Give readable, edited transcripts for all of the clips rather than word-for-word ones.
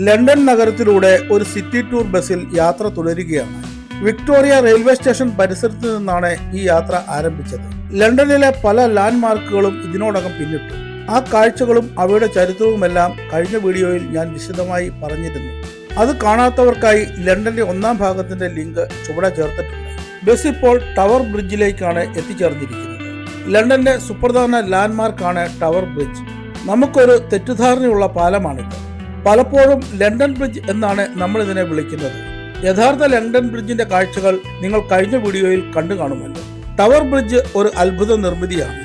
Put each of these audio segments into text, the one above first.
London നഗരത്തിലൂടെ ഒരു city tour ബസ്സിൽ യാത്ര തുടരുകയാണ്. വിക്ടോറിയ റെയിൽവേ സ്റ്റേഷൻ പരിസരത്ത് നിന്നാണ് ഈ യാത്ര ആരംഭിച്ചത്. ലണ്ടനിലെ പല ലാൻഡ്മാർക്കുകളും ഇതിനോടകം പിന്നിട്ടു. ആ കാഴ്ചകളും അവയുടെ ചരിത്രവുമെല്ലാം കഴിഞ്ഞ വീഡിയോയിൽ ഞാൻ വിശദമായി പറഞ്ഞിരുന്നു. അത് കാണാത്തവർക്കായി ലണ്ടന്റെ ഒന്നാം ഭാഗത്തിന്റെ ലിങ്ക് ചുവടെ ചേർത്തിട്ടുണ്ട്. ബസ് ഇപ്പോൾ ടവർ ബ്രിഡ്ജിലേക്കാണ് എത്തിച്ചേർന്നിരിക്കുന്നത്. ലണ്ടന്റെ സുപ്രധാന ലാൻഡ്മാർക്കാണ് ടവർ ബ്രിഡ്ജ്. നമുക്കൊരു തെറ്റിദ്ധാരണയുള്ള പാലമാണിത്. പലപ്പോഴും ലണ്ടൻ ബ്രിഡ്ജ് എന്നാണ് നമ്മൾ ഇതിനെ വിളിക്കുന്നത്. യഥാർത്ഥ ലണ്ടൻ ബ്രിഡ്ജിന്റെ കാഴ്ചകൾ നിങ്ങൾ കഴിഞ്ഞ വീഡിയോയിൽ കണ്ടു കാണുമല്ലോ. ടവർ ബ്രിഡ്ജ് ഒരു അത്ഭുത നിർമ്മിതിയാണ്.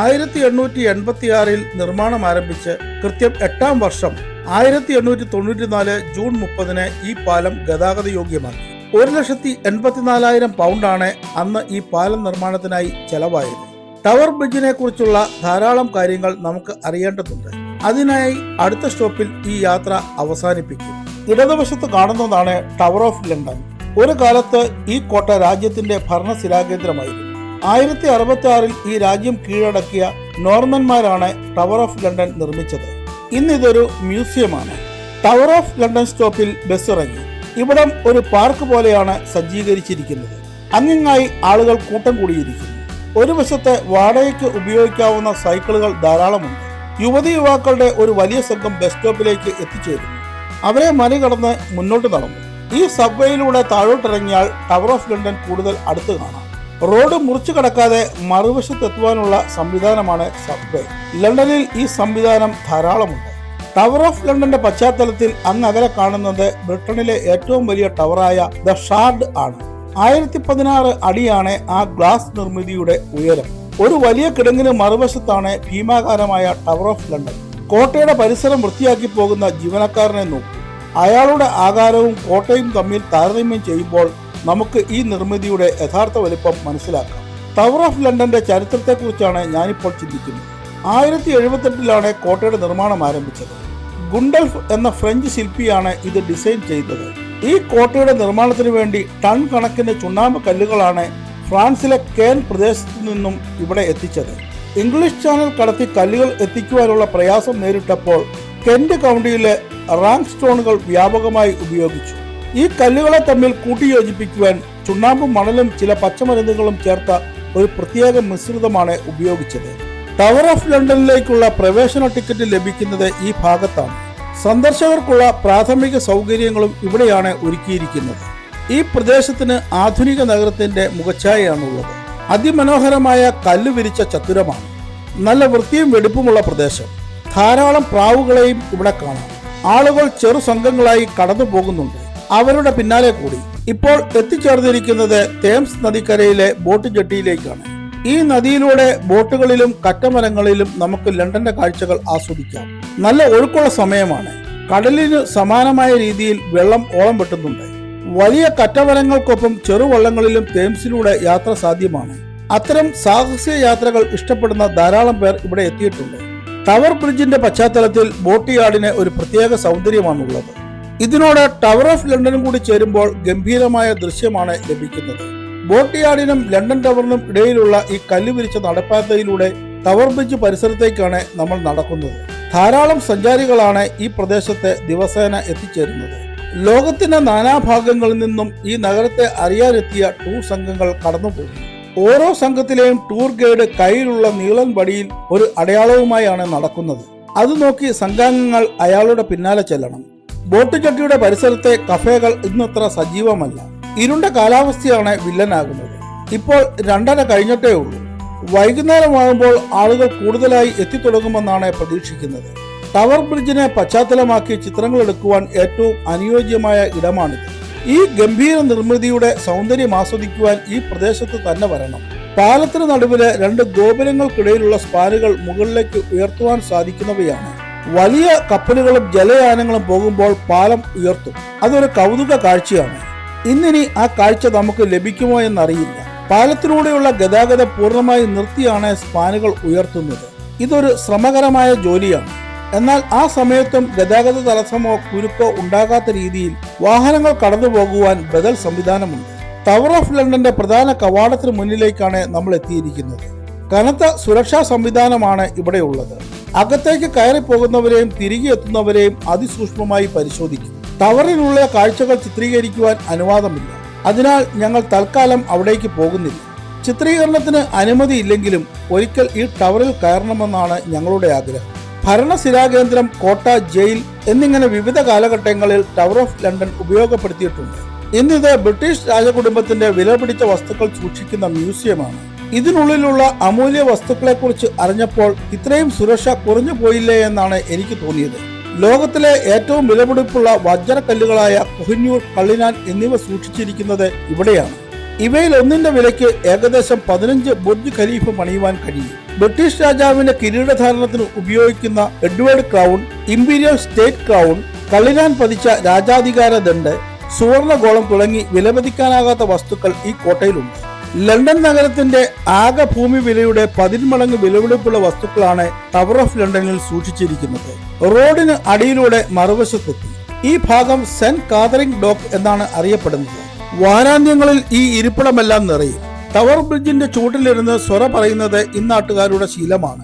1886 നിർമ്മാണം ആരംഭിച്ച് കൃത്യം 8ാം വർഷം 1894 ജൂൺ 30 ഈ പാലം ഗതാഗത യോഗ്യമാക്കി. 1,84,000 പൗണ്ടാണ് അന്ന് ഈ പാലം നിർമ്മാണത്തിനായി ചെലവായത്. ടവർ ബ്രിഡ്ജിനെ കുറിച്ചുള്ള ധാരാളം കാര്യങ്ങൾ നമുക്ക് അറിയേണ്ടതുണ്ട്. അതിനായി അടുത്ത സ്റ്റോപ്പിൽ ഈ യാത്ര അവസാനിപ്പിക്കും. ഇടതുവശത്ത് കാണുന്നതാണ് ടവർ ഓഫ് ലണ്ടൻ. ഒരു കാലത്ത് ഈ കോട്ട രാജ്യത്തിന്റെ ഭരണശിലാകേന്ദ്രമായിരുന്നു. 1066 ഈ രാജ്യം കീഴടക്കിയ നോർമന്മാരാണ് ടവർ ഓഫ് ലണ്ടൻ നിർമ്മിച്ചത്. ഇന്നിതൊരു മ്യൂസിയമാണ്. ടവർ ഓഫ് ലണ്ടൻ സ്റ്റോപ്പിൽ ബസ് ഇറങ്ങി. ഇവിടം ഒരു പാർക്ക് പോലെയാണ് സജ്ജീകരിച്ചിരിക്കുന്നത്. അങ്ങിങ്ങായി ആളുകൾ കൂട്ടം കൂടിയിരിക്കുന്നു. ഒരു വശത്ത് വാടകയ്ക്ക് ഉപയോഗിക്കാവുന്ന സൈക്കിളുകൾ ധാരാളമുണ്ട്. യുവതി യുവാക്കളുടെ ഒരു വലിയ സംഘം ബസ് സ്റ്റോപ്പിലേക്ക് എത്തിച്ചേരുന്നു. അവരെ മറികടന്ന് മുന്നോട്ട് നടന്നു. ഈ സബ്വേയിലൂടെ താഴോട്ടിറങ്ങിയാൽ ടവർ ഓഫ് ലണ്ടൻ കൂടുതൽ അടുത്ത് കാണാം. റോഡ് മുറിച്ചു കടക്കാതെ മറുവശത്തെത്തുവാനുള്ള സംവിധാനമാണ് സബ്വേ. ലണ്ടനിൽ ഈ സംവിധാനം ധാരാളമുണ്ട്. ടവർ ഓഫ് ലണ്ടന്റെ പശ്ചാത്തലത്തിൽ അങ്ങകലെ കാണുന്നത് ബ്രിട്ടനിലെ ഏറ്റവും വലിയ ടവറായ ദ ഷാർഡ് ആണ്. 1016 അടിയാണ് ആ ഗ്ലാസ് നിർമ്മിതിയുടെ ഉയരം. ഒരു വലിയ കിടങ്ങിന് മറുവശത്താണ് ഭീമാകാരമായ ടവർ ഓഫ് ലണ്ടൻ. കോട്ടയുടെ പരിസരം വൃത്തിയാക്കി പോകുന്ന ജീവനക്കാരനെ നോക്കൂ. അയാളുടെ ആകാരവും കോട്ടയും തമ്മിൽ താരതമ്യം ചെയ്യുമ്പോൾ നമുക്ക് ഈ നിർമ്മിതിയുടെ യഥാർത്ഥ വലിപ്പം മനസ്സിലാക്കാം. ടവർ ഓഫ് ലണ്ടന്റെ ചരിത്രത്തെക്കുറിച്ചാണ് ഞാനിപ്പോൾ ചിന്തിക്കുന്നത്. 1078 കോട്ടയുടെ നിർമ്മാണം ആരംഭിച്ചത്. ഗുണ്ടൽഫ് എന്ന ഫ്രഞ്ച് ശില്പിയാണ് ഇത് ഡിസൈൻ ചെയ്തത്. ഈ കോട്ടയുടെ നിർമ്മാണത്തിന് വേണ്ടി ടൺ കണക്കിന് ചുണ്ണാമ്പ് കല്ലുകളാണ് ഫ്രാൻസിലെ കേൻ പ്രദേശത്തു നിന്നും ഇവിടെ എത്തിച്ചത്. ഇംഗ്ലീഷ് ചാനൽ കടത്തി കല്ലുകൾ എത്തിക്കുവാനുള്ള പ്രയാസം നേരിട്ടപ്പോൾ കെന്റ് കൗണ്ടിയിലെ റാങ്ക് സ്റ്റോണുകൾ വ്യാപകമായി ഉപയോഗിച്ചു. ഈ കല്ലുകളെ തമ്മിൽ കൂട്ടിയോജിപ്പിക്കുവാൻ ചുണ്ണാമ്പും മണലും ചില പച്ചമരുന്നുകളും ചേർത്ത ഒരു പ്രത്യേക മിശ്രിതമാണ് ഉപയോഗിച്ചത്. ടവർ ഓഫ് ലണ്ടനിലേക്കുള്ള പ്രവേശന ടിക്കറ്റ് ലഭിക്കുന്നത് ഈ ഭാഗത്താണ്. സന്ദർശകർക്കുള്ള പ്രാഥമിക സൗകര്യങ്ങളും ഇവിടെയാണ് ഒരുക്കിയിരിക്കുന്നത്. ഈ പ്രദേശത്തിന് ആധുനിക നഗരത്തിന്റെ മുഖച്ഛായയാണുള്ളത്. അതിമനോഹരമായ കല്ല് വിരിച്ച ചത്തുരമാണ്. നല്ല വൃത്തിയും വെടിപ്പുമുള്ള പ്രദേശം. ധാരാളം പ്രാവുകളെയും ഇവിടെ കാണാം. ആളുകൾ ചെറു സംഘങ്ങളായി കടന്നു പോകുന്നുണ്ട്. അവരുടെ പിന്നാലെ കൂടി. ഇപ്പോൾ എത്തിച്ചേർന്നിരിക്കുന്നത് തേംസ് നദിക്കരയിലെ ബോട്ട് ജെട്ടിയിലേക്കാണ്. ഈ നദിയിലൂടെ ബോട്ടുകളിലും കറ്റമരങ്ങളിലും നമുക്ക് ലണ്ടന്റെ കാഴ്ചകൾ ആസ്വദിക്കാം. നല്ല ഒഴുക്കുള്ള സമയമാണ്. കടലിന് സമാനമായ രീതിയിൽ വെള്ളം ഓളം വെട്ടുന്നുണ്ട്. വലിയ കറ്റമരങ്ങൾക്കൊപ്പം ചെറുവള്ളങ്ങളിലും തേംസിലൂടെ യാത്ര സാധ്യമാണ്. അത്തരം സാഹസിക യാത്രകൾ ഇഷ്ടപ്പെടുന്ന ധാരാളം പേർ ഇവിടെ എത്തിയിട്ടുണ്ട്. ടവർ ബ്രിഡ്ജിന്റെ പശ്ചാത്തലത്തിൽ ബോട്ട് യാർഡിന് ഒരു പ്രത്യേക സൗന്ദര്യമാണുള്ളത്. ഇതിനോട് ടവർ ഓഫ് ലണ്ടനും കൂടി ചേരുമ്പോൾ ഗംഭീരമായ ദൃശ്യമാണ് ലഭിക്കുന്നത്. ബോട്ട് യാർഡിനും ലണ്ടൻ ടവറിനും ഇടയിലുള്ള ഈ കല്ല് വിരിച്ച നടപ്പാതയിലൂടെ ടവർ ബ്രിഡ്ജ് പരിസരത്തേക്കാണ് നമ്മൾ നടക്കുന്നത്. ധാരാളം സഞ്ചാരികളാണ് ഈ പ്രദേശത്ത് ദിവസേന എത്തിച്ചേരുന്നത്. ലോകത്തിന്റെ നാനാഭാഗങ്ങളിൽ നിന്നും ഈ നഗരത്തെ അറിയാനെത്തിയ ടൂർ സംഘങ്ങൾ കടന്നുപോകുന്നു. ഓരോ സംഘത്തിലെയും ടൂർ ഗൈഡ് കയ്യിലുള്ള നീളൻ വടിയിൽ ഒരു അടയാളവുമായാണ് നടക്കുന്നത്. അത് നോക്കി സംഘാംഗങ്ങൾ അയാളുടെ പിന്നാലെ ചെല്ലണം. ബോട്ട് ജെട്ടിയുടെ പരിസരത്തെ കഫേകൾ ഇന്നത്ര സജീവമല്ല. ഇരുണ്ട കാലാവസ്ഥയാണ് വില്ലനാകുന്നത്. ഇപ്പോൾ 2:30 കഴിഞ്ഞിട്ടേ ഉള്ളൂ. വൈകുന്നേരമാകുമ്പോൾ ആളുകൾ കൂടുതലായി എത്തിത്തുടങ്ങുമെന്നാണ് പ്രതീക്ഷിക്കുന്നത്. ടവർ ബ്രിഡ്ജിനെ പശ്ചാത്തലമാക്കി ചിത്രങ്ങൾ എടുക്കുവാൻ ഏറ്റവും അനുയോജ്യമായ ഇടമാണിത്. ഈ ഗംഭീര നിർമ്മിതിയുടെ സൗന്ദര്യം ആസ്വദിക്കുവാൻ ഈ പ്രദേശത്ത് തന്നെ വരണം. പാലത്തിന് നടുവില് 2 ഗോപുരങ്ങൾക്കിടയിലുള്ള സ്പാനുകൾ മുകളിലേക്ക് ഉയർത്തുവാൻ സാധിക്കുന്നവയാണ്. വലിയ കപ്പലുകളും ജലയാനങ്ങളും പോകുമ്പോൾ പാലം ഉയർത്തും. അതൊരു കൗതുക കാഴ്ചയാണ്. ഇന്നിനി ആ കാഴ്ച നമുക്ക് ലഭിക്കുമോ എന്നറിയില്ല. പാലത്തിലൂടെയുള്ള ഗതാഗതം പൂർണ്ണമായി നിർത്തിയാണ് സ്പാനുകൾ ഉയർത്തുന്നത്. ഇതൊരു ശ്രമകരമായ ജോലിയാണ്. എന്നാൽ ആ സമയത്തും ഗതാഗത തടസ്സമോ കുരുക്കോ ഉണ്ടാകാത്ത രീതിയിൽ വാഹനങ്ങൾ കടന്നു പോകുവാൻ ബദൽ സംവിധാനമുണ്ട്. ടവർ ഓഫ് ലണ്ടന്റെ പ്രധാന കവാടത്തിന് മുന്നിലേക്കാണ് നമ്മൾ എത്തിയിരിക്കുന്നത്. കനത്ത സുരക്ഷാ സംവിധാനമാണ് ഇവിടെയുള്ളത്. അകത്തേക്ക് കയറി പോകുന്നവരെയും തിരികെ എത്തുന്നവരെയും അതിസൂക്ഷ്മമായി പരിശോധിക്കും. ടവറിലുള്ള കാഴ്ചകൾ ചിത്രീകരിക്കുവാൻ അനുവാദമില്ല. അതിനാൽ ഞങ്ങൾ തൽക്കാലം അവിടേക്ക് പോകുന്നില്ല. ചിത്രീകരണത്തിന് അനുമതിയില്ലെങ്കിലും ഒരിക്കൽ ഈ ടവറിൽ കയറണമെന്നാണ് ഞങ്ങളുടെ ആഗ്രഹം. ഭരണസിരാകേന്ദ്രം, കോട്ട, ജയിൽ എന്നിങ്ങനെ വിവിധ കാലഘട്ടങ്ങളിൽ ടവർ ഓഫ് ലണ്ടൻ ഉപയോഗപ്പെടുത്തിയിട്ടുണ്ട്. ഇന്നിത് ബ്രിട്ടീഷ് രാജകുടുംബത്തിന്റെ വിലപിടിച്ച വസ്തുക്കൾ സൂക്ഷിക്കുന്ന മ്യൂസിയമാണ്. ഇതിനുള്ളിലുള്ള അമൂല്യ വസ്തുക്കളെക്കുറിച്ച് അറിഞ്ഞപ്പോൾ ഇത്രയും സുരക്ഷ കുറഞ്ഞു പോയില്ലേ എന്നാണ് എനിക്ക് തോന്നിയത്. ലോകത്തിലെ ഏറ്റവും വിലപിടിപ്പുള്ള വജ്രക്കല്ലുകളായ കൊഹിനൂർ, കള്ളിനാൻ എന്നിവ സൂക്ഷിച്ചിരിക്കുന്നത് ഇവിടെയാണ്. ഇവയിൽ ഒന്നിന്റെ വിലയ്ക്ക് ഏകദേശം 15 ബുർജ് ഖലീഫ പണിയുവാൻ കഴിയും. ബ്രിട്ടീഷ് രാജാവിന്റെ കിരീടധാരണത്തിന് ഉപയോഗിക്കുന്ന Edward crown, imperial state crown, Cullinan പതിച്ച രാജാധികാര ദണ്ഡ്, സുവർണഗോളം തുടങ്ങി വിലമതിക്കാനാകാത്ത വസ്തുക്കൾ ഈ കോട്ടയിലുണ്ട്. ലണ്ടൻ നഗരത്തിന്റെ ആകെ ഭൂമി വിലയുടെ 10 മടങ്ങ് വിലപിടിപ്പുള്ള വസ്തുക്കളാണ് ടവർ ഓഫ് ലണ്ടനിൽ സൂക്ഷിച്ചിരിക്കുന്നത്. റോഡിന് അടിയിലൂടെ മറുവശത്തെത്തി. ഈ ഭാഗം സെന്റ് കാതറിംഗ് ഡോക്ക് എന്നാണ് അറിയപ്പെടുന്നത്. വാരാന്ത്യങ്ങളിൽ ഈ ഇരിപ്പിടമെല്ലാം നിറയും. ടവർ ബ്രിഡ്ജിന്റെ ചൂട്ടിലിരുന്ന് സ്വറ പറയുന്നത് ഇന്നാട്ടുകാരുടെ ശീലമാണ്.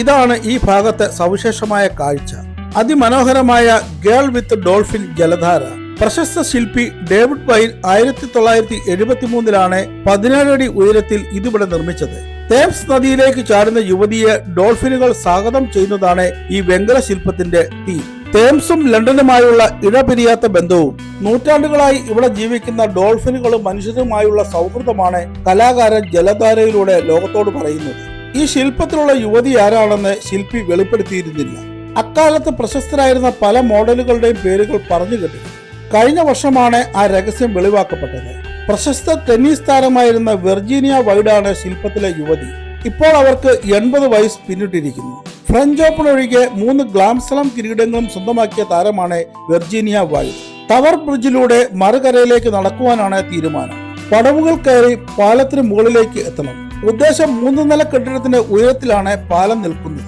ഇതാണ് ഈ ഭാഗത്തെ സവിശേഷമായ കാഴ്ച. അതിമനോഹരമായ ഗേൾ വിത്ത് ഡോൾഫിൻ ജലധാര. പ്രശസ്ത ശില്പി ഡേവിഡ് വൈൻ 1973 17 അടി ഉയരത്തിൽ ഇതിവിടെ നിർമ്മിച്ചത്. തേംസ് നദിയിലേക്ക് ചാടുന്ന യുവതിയെ ഡോൾഫിനുകൾ സ്വാഗതം ചെയ്യുന്നതാണ് ഈ വെങ്കല ശില്പത്തിന്റെ തീം. തേംസും ലണ്ടനുമായുള്ള ഇടപിരിയാത്ത ബന്ധവും നൂറ്റാണ്ടുകളായി ഇവിടെ ജീവിക്കുന്ന ഡോൾഫിനുകളും മനുഷ്യരുമായുള്ള സൗഹൃദമാണ് കലാകാരൻ ജലധാരയിലൂടെ ലോകത്തോട് പറയുന്നത്. ഈ ശില്പത്തിലുള്ള യുവതി ആരാണെന്ന് ശില്പി വെളിപ്പെടുത്തിയിരുന്നില്ല. അക്കാലത്ത് പ്രശസ്തരായിരുന്ന പല മോഡലുകളുടെയും പേരുകൾ പറഞ്ഞു കേട്ടു. കഴിഞ്ഞ വർഷമാണ് ആ രഹസ്യം വെളിവാക്കപ്പെട്ടത്. പ്രശസ്ത ടെന്നീസ് താരമായിരുന്ന വെർജീനിയ വൈഡാണ് ശില്പത്തിലെ യുവതി. ഇപ്പോൾ അവർക്ക് 80 വയസ്സ് പിന്നിട്ടിരിക്കുന്നു. ഫ്രഞ്ച് ഓപ്പൺ ഒഴികെ 3 ഗ്ലാംസ്ലാം കിരീടങ്ങളും സ്വന്തമാക്കിയ താരമാണ് വെർജീനിയ വൈഡ്. ടവർ ബ്രിഡ്ജിലൂടെ മറുകരയിലേക്ക് നടക്കുവാനാണ് തീരുമാനം. പടവുകൾ കയറി പാലത്തിന് മുകളിലേക്ക് എത്തണം. ഉദ്ദേശം 3 നില കെട്ടിടത്തിന്റെ ഉയരത്തിലാണ് പാലം നിൽക്കുന്നത്.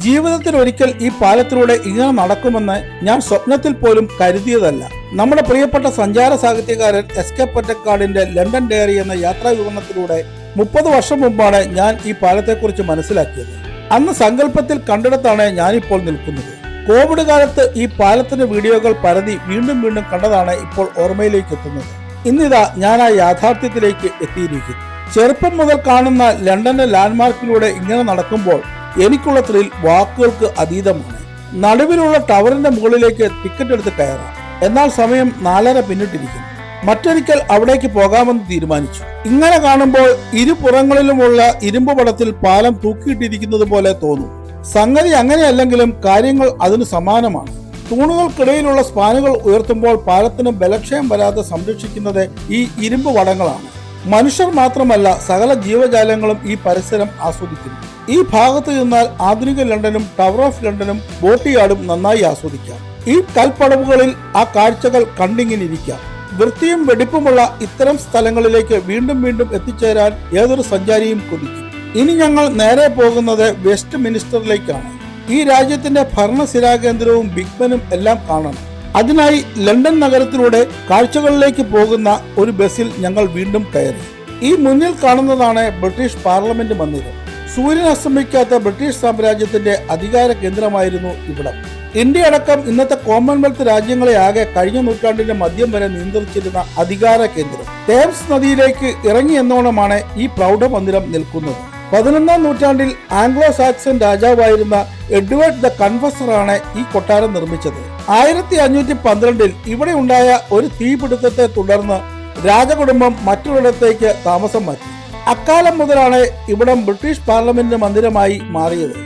ജീവിതത്തിൽ ഒരിക്കൽ ഈ പാലത്തിലൂടെ ഇങ്ങനെ നടക്കുമെന്ന് ഞാൻ സ്വപ്നത്തിൽ പോലും കരുതിയതല്ല. നമ്മുടെ പ്രിയപ്പെട്ട സഞ്ചാര സാഹിത്യകാരൻ എസ്.കെ. പൊറ്റക്കാടിന്റെ ലണ്ടൻ ഡയറി എന്ന യാത്രാ വിവരണത്തിലൂടെ 30 വർഷം മുമ്പാണ് ഞാൻ ഈ പാലത്തെക്കുറിച്ച് മനസ്സിലാക്കിയത്. അന്ന് സങ്കല്പത്തിൽ കണ്ടിടത്താണ് ഞാനിപ്പോൾ നിൽക്കുന്നത്. കോവിഡ് കാലത്ത് ഈ പാലത്തിന്റെ വീഡിയോകൾ പരതി വീണ്ടും വീണ്ടും കണ്ടതാണ് ഇപ്പോൾ ഓർമ്മയിലേക്ക് എത്തുന്നത്. ഇന്നിതാ ഞാൻ ആ യാഥാർത്ഥ്യത്തിലേക്ക് എത്തിയിരിക്കുന്നു. ചെറുപ്പം മുതൽ കാണുന്ന ലണ്ടന്റെ ലാൻഡ്മാർക്കിലൂടെ ഇങ്ങനെ നടക്കുമ്പോൾ എനിക്കുള്ള ത്രിൽ വാക്കുകൾക്ക് അതീതമാണ്. നടുവിലുള്ള ടവറിന്റെ മുകളിലേക്ക് ടിക്കറ്റ് എടുത്ത് കയറാം. എന്നാൽ സമയം 4:30 പിന്നിട്ടിരിക്കുന്നു. മറ്റൊരിക്കൽ അവിടേക്ക് പോകാമെന്ന് തീരുമാനിച്ചു. ഇങ്ങനെ കാണുമ്പോൾ ഇരുപുറങ്ങളിലുമുള്ള ഇരുമ്പ് പടത്തിൽ പാലം തൂക്കിയിട്ടിരിക്കുന്നത് പോലെ തോന്നും. സംഗതി അങ്ങനെയല്ലെങ്കിലും കാര്യങ്ങൾ അതിന് സമാനമാണ്. തൂണുകൾക്കിടയിലുള്ള സ്പാനുകൾ ഉയർത്തുമ്പോൾ പാലത്തിന് ബലക്ഷയം വരാതെ സംരക്ഷിക്കുന്നത് ഈ ഇരുമ്പ് വടങ്ങളാണ്. മനുഷ്യർ മാത്രമല്ല, സകല ജീവജാലങ്ങളും ഈ പരിസരം ആസ്വദിക്കുന്നു. ഈ ഭാഗത്ത് നിന്നാൽ ആധുനിക ലണ്ടനും ടവർ ഓഫ് ലണ്ടനും ബോട്ടിയാടും നന്നായി ആസ്വദിക്കാം. ഈ കൽപ്പടവുകളിൽ ആ കാഴ്ചകൾ കണ്ടിങ്ങിനിരിക്കാം. വൃത്തിയും വെടിപ്പുമുള്ള ഇത്തരം സ്ഥലങ്ങളിലേക്ക് വീണ്ടും വീണ്ടും എത്തിച്ചേരാൻ ഏതൊരു സഞ്ചാരിയും കൊതിക്കും. ഇനി ഞങ്ങൾ നേരെ പോകുന്നത് വെസ്റ്റ് മിനിസ്റ്ററിലേക്കാണ്. ഈ രാജ്യത്തിന്റെ ഭരണസിരാകേന്ദ്രവും ബിഗ് ബെനും എല്ലാം കാണണം. അതിനായി ലണ്ടൻ നഗരത്തിലൂടെ കാഴ്ചകളിലേക്ക് പോകുന്ന ഒരു ബസ്സിൽ ഞങ്ങൾ വീണ്ടും കയറി. ഈ മുന്നിൽ കാണുന്നതാണ് ബ്രിട്ടീഷ് പാർലമെന്റ് മന്ദിരം. സൂര്യൻ അസ്തമിക്കാത്ത ബ്രിട്ടീഷ് സാമ്രാജ്യത്തിന്റെ അധികാര കേന്ദ്രമായിരുന്നു ഇവിടം. ഇന്ത്യ അടക്കം ഇന്നത്തെ കോമൺവെൽത്ത് രാജ്യങ്ങളെ ആകെ കഴിഞ്ഞ നൂറ്റാണ്ടിന്റെ മധ്യം വരെ നിയന്ത്രിച്ചിരുന്ന അധികാര കേന്ദ്രം. തേംസ് നദിയിലേക്ക് ഇറങ്ങി എന്നോണമാണ് ഈ പ്രൗഢ മന്ദിരം നിൽക്കുന്നത്. 11ാം നൂറ്റാണ്ടിൽ ആംഗ്ലോ സാക്സൺ രാജാവായിരുന്ന എഡ്വേർഡ് ദ കൺഫസറാണ് ഈ കൊട്ടാരം നിർമ്മിച്ചത്. 1512 ഇവിടെ ഉണ്ടായ ഒരു തീപിടുത്തത്തെ തുടർന്ന് രാജകുടുംബം മറ്റൊരിടത്തേക്ക് താമസം മാറ്റി. അക്കാലം മുതലാണ് ഇവിടം ബ്രിട്ടീഷ് പാർലമെന്റ് മന്ദിരമായി മാറിയത്.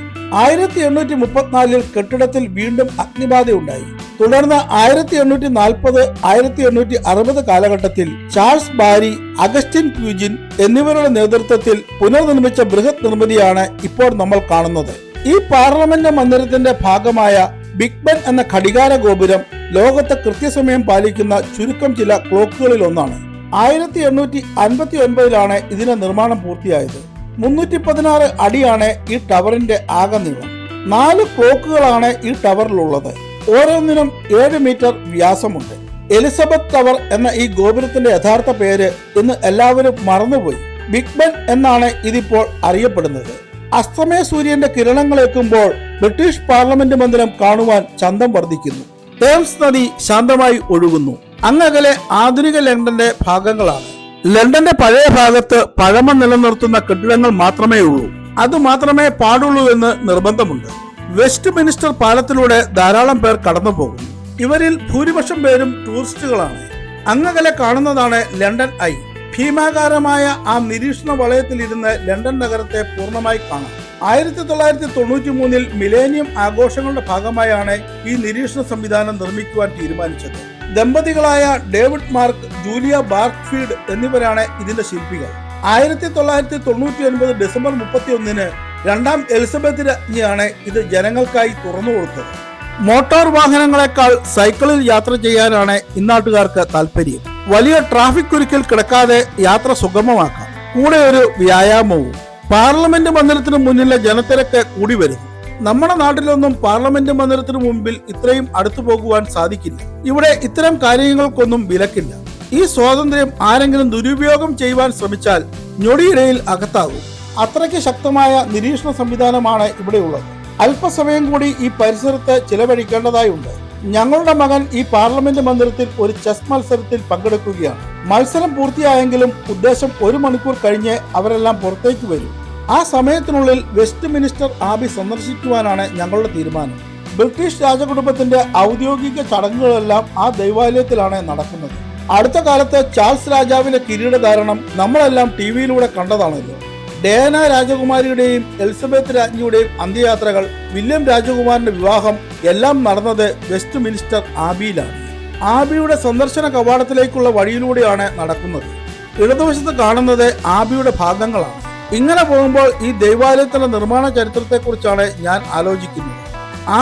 1834 കെട്ടിടത്തിൽ വീണ്ടും അഗ്നിബാധയുണ്ടായി. തുടർന്ന് 1840, 1860 കാലഘട്ടത്തിൽ ചാൾസ് ബാരി, അഗസ്റ്റിൻ പ്യൂജിൻ എന്നിവരുടെ നേതൃത്വത്തിൽ പുനർനിർമ്മിച്ച ബൃഹത് നിർമ്മിതിയാണ് ഇപ്പോൾ നമ്മൾ കാണുന്നത്. ഈ പാർലമെന്റ് മന്ദിരത്തിന്റെ ഭാഗമായ ബിഗ് ബെൻ എന്ന ഘടികാര ഗോപുരം ലോകത്തെ കൃത്യസമയം പാലിക്കുന്ന ചുരുക്കം ചില ക്ലോക്കുകളിൽ ഒന്നാണ്. 1859 ഇതിന്റെ നിർമ്മാണം പൂർത്തിയായത്. 316 അടിയാണ് ഈ ടവറിന്റെ ആകെ നീളം. 4 ക്ലോക്കുകളാണ് ഈ ടവറിലുള്ളത്. ഓരോന്നിനും 7 മീറ്റർ വ്യാസമുണ്ട്. എലിസബത്ത് ടവർ എന്ന ഈ ഗോപുരത്തിന്റെ യഥാർത്ഥ പേര് ഇന്ന് എല്ലാവരും മറന്നുപോയി. ബിഗ് ബെൻ എന്നാണ് ഇതിപ്പോൾ അറിയപ്പെടുന്നത്. അസ്തമയ സൂര്യന്റെ കിരണങ്ങളേക്കുമ്പോൾ ബ്രിട്ടീഷ് പാർലമെന്റ് മന്ദിരം കാണുവാൻ ചന്തം വർദ്ധിക്കുന്നു. തേംസ് നദി ശാന്തമായി ഒഴുകുന്നു. അങ്ങകലെ ആധുനിക ലണ്ടന്റെ ഭാഗങ്ങളാണ്. ലണ്ടന്റെ പഴയ ഭാഗത്ത് പഴമ നിലനിർത്തുന്ന കെട്ടിടങ്ങൾ മാത്രമേ ഉള്ളൂ. അത് മാത്രമേ പാടുള്ളൂ എന്ന് നിർബന്ധമുണ്ട്. വെസ്റ്റ് മിനിസ്റ്റർ പാലത്തിലൂടെ ധാരാളം പേർ കടന്നു പോകുന്നു. ഇവരിൽ ഭൂരിപക്ഷം പേരും ടൂറിസ്റ്റുകളാണ്. അങ്ങകലെ കാണുന്നതാണ് ലണ്ടൻ ഐ. ഭീമാകാരമായ ആ നിരീക്ഷണ വലയത്തിലിരുന്ന് ലണ്ടൻ നഗരത്തെ പൂർണ്ണമായി കാണാം. 1993 മിലേനിയം ആഘോഷങ്ങളുടെ ഭാഗമായാണ് ഈ നിരീക്ഷണ സംവിധാനം നിർമ്മിക്കുവാൻ തീരുമാനിച്ചത്. ദമ്പതികളായ ഡേവിഡ് മാർക്ക്, ജൂലിയ ബാർക്ക്ഫീൽഡ് എന്നിവരാണ് ഇതിന്റെ ശില്പികൾ. 1999 ഡിസംബർ 31 രണ്ടാം എലിസബത്ത് രാജ്ഞിയാണ് ഇത് ജനങ്ങൾക്കായി തുറന്നുകൊടുത്തത്. മോട്ടോർ വാഹനങ്ങളെക്കാൾ സൈക്കിളിൽ യാത്ര ചെയ്യാനാണ് ഇന്നാട്ടുകാർക്ക് താല്പര്യം. വലിയ ട്രാഫിക് കുരുക്കിൽ കിടക്കാതെ യാത്ര സുഗമമാക്കാം. കൂടെ ഒരു വ്യായാമവും. പാർലമെന്റ് മന്ദിരത്തിന് മുന്നിലെ ജനത്തിരക്ക് കൂടി വരുന്നു. നമ്മുടെ നാട്ടിലൊന്നും പാർലമെന്റ് മന്ദിരത്തിന് മുമ്പിൽ ഇത്രയും അടുത്തു പോകുവാൻ സാധിക്കില്ല. ഇവിടെ ഇത്തരം കാര്യങ്ങൾക്കൊന്നും വിലക്കില്ല. ഈ സ്വാതന്ത്ര്യം ആരെങ്കിലും ദുരുപയോഗം ചെയ്യുവാൻ ശ്രമിച്ചാൽ ഞൊടിയിടയിൽ അകത്താകും. അത്രയ്ക്ക് ശക്തമായ നിരീക്ഷണ സംവിധാനമാണ് ഇവിടെയുള്ളത്. അല്പസമയം കൂടി ഈ പരിസരത്ത് ചിലവഴിക്കേണ്ടതായുണ്ട്. ഞങ്ങളുടെ മകൻ ഈ പാർലമെന്റ് മന്ദിരത്തിൽ ഒരു ചെസ് മത്സരത്തിൽ പങ്കെടുക്കുകയാണ്. മത്സരം പൂർത്തിയായെങ്കിലും ഉദ്ദേശം 1 മണിക്കൂർ കഴിഞ്ഞ് അവരെല്ലാം പുറത്തേക്ക് വരും. ആ സമയത്തിനുള്ളിൽ വെസ്റ്റ് മിനിസ്റ്റർ ആബി സന്ദർശിക്കുവാനാണ് ഞങ്ങളുടെ തീരുമാനം. ബ്രിട്ടീഷ് രാജകുടുംബത്തിന്റെ ഔദ്യോഗിക ചടങ്ങുകളെല്ലാം ആ ദൈവാലയത്തിലാണ് നടക്കുന്നത്. അടുത്ത കാലത്ത് ചാൾസ് രാജാവിന്റെ കിരീടധാരണം നമ്മളെല്ലാം ടിവിയിലൂടെ കണ്ടതാണല്ലോ. ഡയാന രാജകുമാരിയുടെയും എലിസബത്ത് രാജ്ഞിയുടെയും അന്ത്യയാത്രകൾ, വില്യം രാജകുമാരന്റെ വിവാഹം എല്ലാം നടന്നത് വെസ്റ്റ് മിനിസ്റ്റർ ആബിയിലാണ്. ആബിയുടെ സന്ദർശന കവാടത്തിലേക്കുള്ള വഴിയിലൂടെയാണ് നടക്കുന്നത്. ഇടതുവശത്ത് കാണുന്നത് ആബിയുടെ ഭാഗങ്ങളാണ്. ഇങ്ങനെ പോകുമ്പോൾ ഈ ദൈവാലയത്തിന്റെ നിർമ്മാണ ചരിത്രത്തെക്കുറിച്ചാണ് ഞാൻ ആലോചിക്കുന്നത്.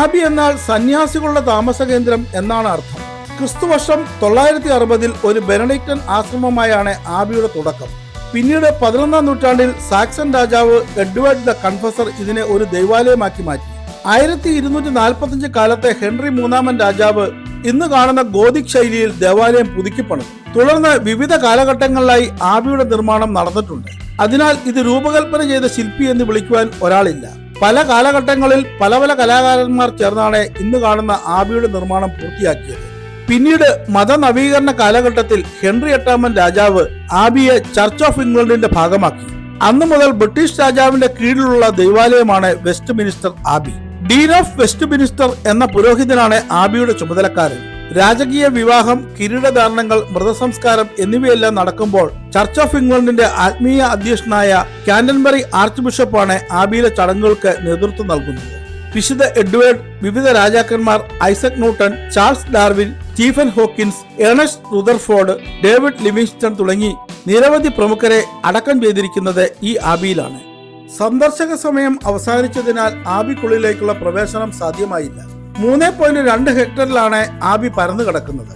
ആബി എന്നാൽ സന്യാസികളുടെ താമസ കേന്ദ്രം എന്നാണ് അർത്ഥം. ക്രിസ്തുവർഷം 960 ഒരു ബെനഡിക്റ്റൻ ആശ്രമമായാണ് ആബിയുടെ തുടക്കം. പിന്നീട് 11ാം നൂറ്റാണ്ടിൽ സാക്സൺ രാജാവ് എഡ്വേർഡ് ദ കൺഫസർ ഇതിനെ ഒരു ദൈവാലയമാക്കി മാറ്റി. 1245 കാലത്തെ ഹെൻറി 3 രാജാവ് ഇന്ന് കാണുന്ന ഗോതിക് ശൈലിയിൽ ദേവാലയം പുതുക്കിപ്പണിതു. തുടർന്ന് വിവിധ കാലഘട്ടങ്ങളിലായി ആബിയുടെ നിർമ്മാണം നടന്നിട്ടുണ്ട്. അതിനാൽ ഇത് രൂപകൽപ്പന ചെയ്ത ശില്പി എന്ന് വിളിക്കുവാൻ ഒരാളില്ല. പല കാലഘട്ടങ്ങളിൽ പല പല കലാകാരന്മാർ ചേർന്നാണ് ഇന്ന് കാണുന്ന ആബിയുടെ നിർമ്മാണം പൂർത്തിയാക്കിയത്. പിന്നീട് മതനവീകരണ കാലഘട്ടത്തിൽ ഹെൻറി 8 രാജാവ് ആബിയെ ചർച്ച് ഓഫ് ഇംഗ്ലണ്ടിന്റെ ഭാഗമാക്കി. അന്നു മുതൽ ബ്രിട്ടീഷ് രാജാവിന്റെ കീഴിലുള്ള ദൈവാലയമാണ് Westminster Abbey. Dean of Westminster എന്ന പുരോഹിതനാണ് ആബിയുടെ ചുമതലക്കാരൻ. രാജകീയ വിവാഹം, കിരീടധാരണങ്ങൾ, മൃതസംസ്കാരം എന്നിവയെല്ലാം നടക്കുമ്പോൾ ചർച്ച് ഓഫ് ഇംഗ്ലണ്ടിന്റെ ആത്മീയ അധ്യക്ഷനായ കാന്റർബറി ആർച്ച് ബിഷപ്പാണ് ആബിയിലെ ചടങ്ങുകൾക്ക് നേതൃത്വം നൽകുന്നത്. വിശുദ്ധ എഡ്വേർഡ്, വിവിധ രാജാക്കന്മാർ, Isaac Newton, Charles Darwin, Stephen Hawking, Ernest Rutherford, David Livingstone തുടങ്ങി നിരവധി പ്രമുഖരെ അടക്കം ചെയ്തിരിക്കുന്നത് ഈ ആബിയിലാണ്. സന്ദർശക സമയം അവസാനിച്ചതിനാൽ ആബിക്കുള്ളിലേക്കുള്ള പ്രവേശനം സാധ്യമായില്ല. 3.2 ഹെക്ടറിലാണ് ആബി പരന്നു കിടക്കുന്നത്.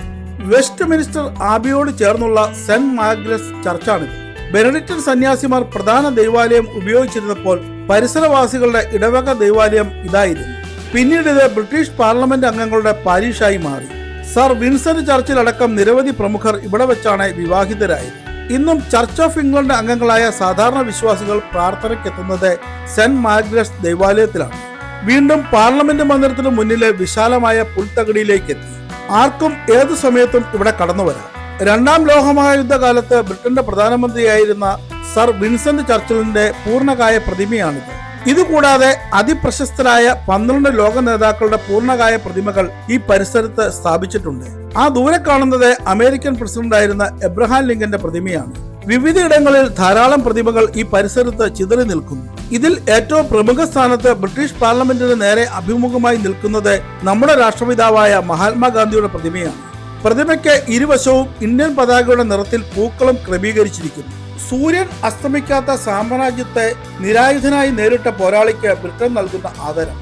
വെസ്റ്റ് മിനിസ്റ്റർ ആബിയോട് ചേർന്നുള്ള സെന്റ് മാർഗ്രസ് ചർച്ചാണിത്. ബെനഡിക്റ്റൻ സന്യാസിമാർ പ്രധാന ദൈവാലയം ഉപയോഗിച്ചിരുന്നപ്പോൾ പരിസരവാസികളുടെ ഇടവക ദൈവാലയം ഇതായിരുന്നു. പിന്നീട് ഇത് ബ്രിട്ടീഷ് പാർലമെന്റ് അംഗങ്ങളുടെ പാരീഷായി മാറി. സർ വിൻസെന്റ് ചർച്ചിലടക്കം നിരവധി പ്രമുഖർ ഇവിടെ വെച്ചാണ് വിവാഹിതരായത്. ഇന്നും ചർച്ച് ഓഫ് ഇംഗ്ലണ്ട് അംഗങ്ങളായ സാധാരണ വിശ്വാസികൾ പ്രാർത്ഥനയ്ക്കെത്തുന്നത് സെന്റ് മാർഗ്രസ് ദൈവാലയത്തിലാണ്. വീണ്ടും പാർലമെന്റ് മന്ദിരത്തിന് മുന്നിലെ വിശാലമായ പുൽത്തകടിയിലേക്ക് എത്തി. ആർക്കും ഏതു സമയത്തും ഇവിടെ കടന്നു വരാം. 2ാം ലോകമഹായുദ്ധകാലത്ത് ബ്രിട്ടന്റെ പ്രധാനമന്ത്രിയായിരുന്ന സർ വിൻസെന്റ് ചർച്ചിലിന്റെ പൂർണ്ണകായ പ്രതിമയാണിത്. ഇതുകൂടാതെ അതിപ്രശസ്തരായ 12 ലോക നേതാക്കളുടെ പൂർണ്ണകായ പ്രതിമകൾ ഈ പരിസരത്ത് സ്ഥാപിച്ചിട്ടുണ്ട്. ആ ദൂരെ കാണുന്നത് അമേരിക്കൻ പ്രസിഡന്റായിരുന്ന എബ്രഹാം ലിങ്കന്റെ പ്രതിമയാണ്. വിവിധയിടങ്ങളിൽ ധാരാളം പ്രതിമകൾ ഈ പരിസരത്ത് ചിതറി നിൽക്കുന്നു. ഇതിൽ ഏറ്റവും പ്രമുഖ സ്ഥാനത്ത് ബ്രിട്ടീഷ് പാർലമെന്റിന് നേരെ അഭിമുഖമായി നിൽക്കുന്നത് നമ്മുടെ രാഷ്ട്രപിതാവായ മഹാത്മാഗാന്ധിയുടെ പ്രതിമയാണ്. പ്രതിമയ്ക്ക് ഇരുവശവും ഇന്ത്യൻ പതാകയുടെ നിറത്തിൽ പൂക്കളും ക്രമീകരിച്ചിരിക്കുന്നു. സൂര്യൻ അസ്തമിക്കാത്ത സാമ്രാജ്യത്തെ നിരായുധനായി നേരിട്ട പോരാളിക്ക് ബ്രിട്ടൻ നൽകുന്ന ആദരം.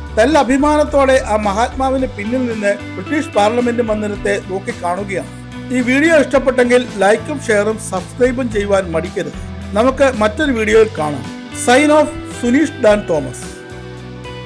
അഭിമാനത്തോടെ ആ മഹാത്മാവിന് പിന്നിൽ നിന്ന് ബ്രിട്ടീഷ് പാർലമെന്റ് മന്ദിരത്തെ നോക്കിക്കാണുകയാണ്. ഈ വീഡിയോ ഇഷ്ടപ്പെട്ടെങ്കിൽ ലൈക്കും ഷെയറും സബ്സ്ക്രൈബും ചെയ്യുവാൻ മടിക്കരുത്. നമുക്ക് മറ്റൊരു വീഡിയോയിൽ കാണാം. Sign off, Suneesh Dan Thomas.